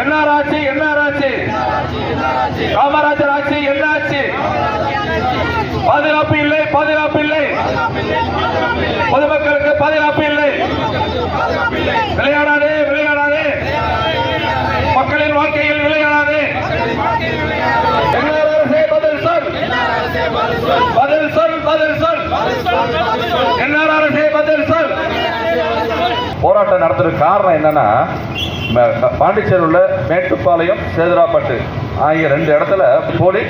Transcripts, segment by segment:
NR ஆட்சி காமராஜர் ஆட்சி என்ன ஆட்சி? பாதுகாப்பு இல்லை, பாதுகாப்பு இல்லை, பொதுமக்களுக்கு பாதுகாப்பு இல்லை. விளையாடாதே, விளையாடாதே, மக்களின் வாழ்க்கையில் விளையாடாதே. பதில் சொல், பதில் சொல், பதில் சொல், என்ஆர் அரசே பதில் சொல். போராட்டம் நடத்துறதுக்கு காரணம் என்னன்னா, பாண்டிச்சேரி உள்ள மேட்டுப்பாளையம், சேதுராப்பட்டு ஆகிய 2 இடத்துல போலி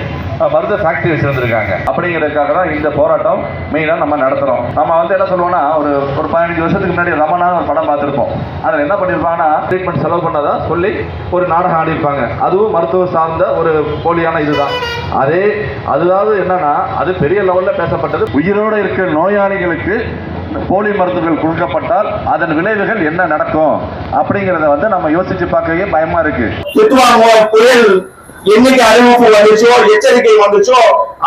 மருந்து ஃபேக்டரி வச்சிருந்திருக்காங்க. அப்படிங்கிறதுக்காக தான் இந்த போராட்டம் மெயினாக நம்ம நடத்துகிறோம். நம்ம என்ன சொல்லுவோம்னா, ஒரு 15 வருஷத்துக்கு முன்னாடி ரமணான்னு ஒரு படம் பார்த்துருப்போம். அதில் என்ன பண்ணியிருப்பாங்கன்னா, ட்ரீட்மெண்ட் செலவு பண்ணதா சொல்லி ஒரு நாடகம் ஆடிருப்பாங்க. அதுவும் மருத்துவ சார்ந்த ஒரு போலியான இதுதான். அதாவது என்னன்னா, அது பெரிய லெவலில் பேசப்பட்டது. உயிரோடு இருக்கிற நோயாளிகளுக்கு போலி மருந்துகள் கொடுக்கப்பட்டால் அதன் விளைவுகள் என்ன நடக்கும் அப்படிங்கறத நம்ம யோசிச்சு பார்க்கவே பயமா இருக்கு. என்னைக்கு அறிவிப்பு வந்துச்சோ, எச்சரிக்கை வந்துச்சோ,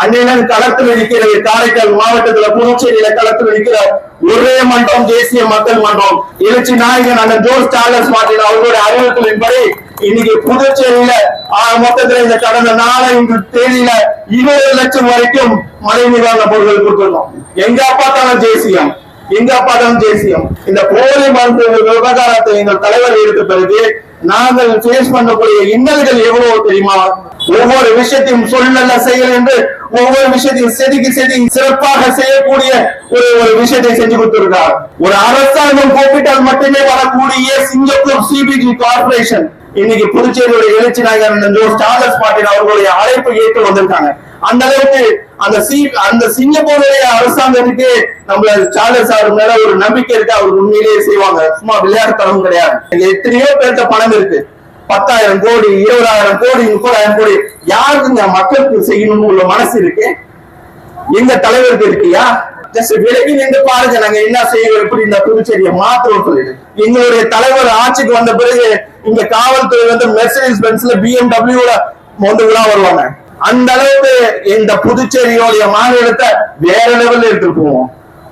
அன்னையில களத்தில் இருக்கிறது. காரைக்கால் மாவட்டத்துல புதுச்சேரியில களத்தில் இருக்கிற ஒரே மன்றம் தேசிய மக்கள் மன்றம். எழுச்சி நாயகன் அண்ணன் ஜோர்ஜ் சார்லஸ் மார்ட்டின் அவர்களுடைய அறிவிப்பின்படி இன்னைக்கு புதுச்சேரியில மொத்தத்துல இந்த கடந்த 4 தேதியில 20 லட்சம் வரைக்கும் மழை நிவாரண பொருட்கள் கொடுத்துருந்தோம். எங்க பார்த்தாலும் தேசியம், எங்க பார்த்தாலும் தேசியம். இந்த போலி மருத்துவ விவகாரத்தை எங்கள் தலைவர் எடுத்த பிறகு நாங்கள் ஃபேஸ் பண்ணக்கூடிய இன்னல்கள் எவ்வளவு தெரியுமா? ஒவ்வொரு விஷயத்தையும் சொல்லல செயல் என்று ஒவ்வொரு விஷயத்தையும் செதுக்கி சிறப்பாக செய்யக்கூடிய ஒரு விஷயத்தை செஞ்சு கொடுத்திருக்கார். ஒரு அரசாங்கம் கூப்பிட்டால் மட்டுமே வரக்கூடிய சிங்கப்பூர் சிபிஜி கார்பரேஷன் இன்னைக்கு புதுச்சேரியுடைய எழுச்சி நாயகன் ஜோர்ஜ் சார்லஸ் மார்ட்டின் அவர்களுடைய அழைப்பு ஏற்று வந்திருக்காங்க. அந்த அளவுக்கு அந்த சிங்கப்பூருடைய அரசாங்கத்துக்கு நம்ம சார்லஸ் அவர் மேல ஒரு நம்பிக்கை இருக்கு. அவர் உண்மையிலேயே செய்வாங்க. சும்மா விளையாட்டுத்தனம் கிடையாது. எத்தனையோ பேர்த்த பணம் இருக்கு. 10,000 கோடி, 20,000 கோடி, 30,000 கோடி. யாருக்குங்க மக்களுக்கு செய்யணும்னு உள்ள மனசு இருக்கு? எங்க தலைவருக்கு இருக்கியா? விலகி நின்று பாருங்க, நாங்க என்ன செய்யறோம், எப்படி இந்த புதுச்சேரியை மாத்திரம் சொல்லிடு. எங்களுடைய தலைவர் ஆட்சிக்கு வந்த பிறகு இங்க காவல்துறை மெர்சிடிஸ் பென்ஸ்ல BMW வருவாங்க. அந்த அளவுக்கு இந்த புதுச்சேரியோடைய மாநிலத்தை வேற லெவல்ல எடுத்துட்டு போவோம்.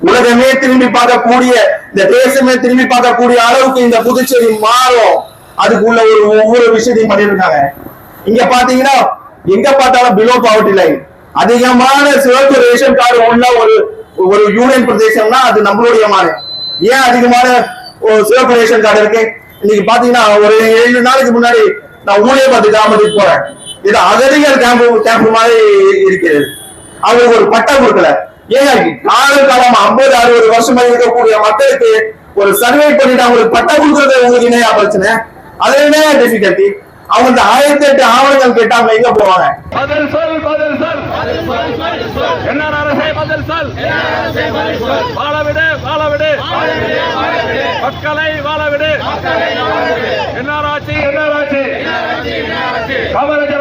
உலகமே திரும்பி பார்க்கக்கூடிய, இந்த தேசமே திரும்பி பார்க்கக்கூடிய அளவுக்கு இந்த புதுச்சேரி மாறும். அதுக்குள்ள ஒவ்வொரு விஷயத்தையும் பண்ணிருக்காங்க. இங்க பாத்தீங்கன்னா எங்க பார்த்தாலும் பிலோ பாவர்ட்டி லைன். அதிகமான சிவப்பு ரேஷன் கார்டு உள்ள ஒரு யூனியன் பிரதேசம்னா அது நம்மளுடைய மாநிலம். ஏன் அதிகமான சிவப்பு ரேஷன் கார்டு இருக்கு? இன்னைக்கு பாத்தீங்கன்னா ஒரு 7 நாளைக்கு முன்னாடி நான் ஊழியர் கிராமத்துக்கு போறேன். இது அகதிகள் கேம்ப் மாதிரி இருக்கிறது. அவங்களுக்கு ஒரு பட்டம் கொடுக்கல. ஏன் காலமா 50-60 வருஷமா இருக்கக்கூடிய மக்களுக்கு ஒரு சர்வே பண்ணிட்டு அவங்களுக்கு பட்டம் கொடுக்கறது உங்களுக்கு என்னையா பிரச்சனை? அது என்ன டிஃபிகல்டி? அவங்க 1008 ஆவணங்கள் கேட்டா அவங்க எங்க போவாங்க? பதில் சொல், பதில் சொல், என்ஆர் அரசே பதில் சொல். வாழவிடு, வாழவிடு, மக்களை வாழவிடு. என்ஆர் ஆட்சி, என்ஆர் ஆட்சி, காமராஜர்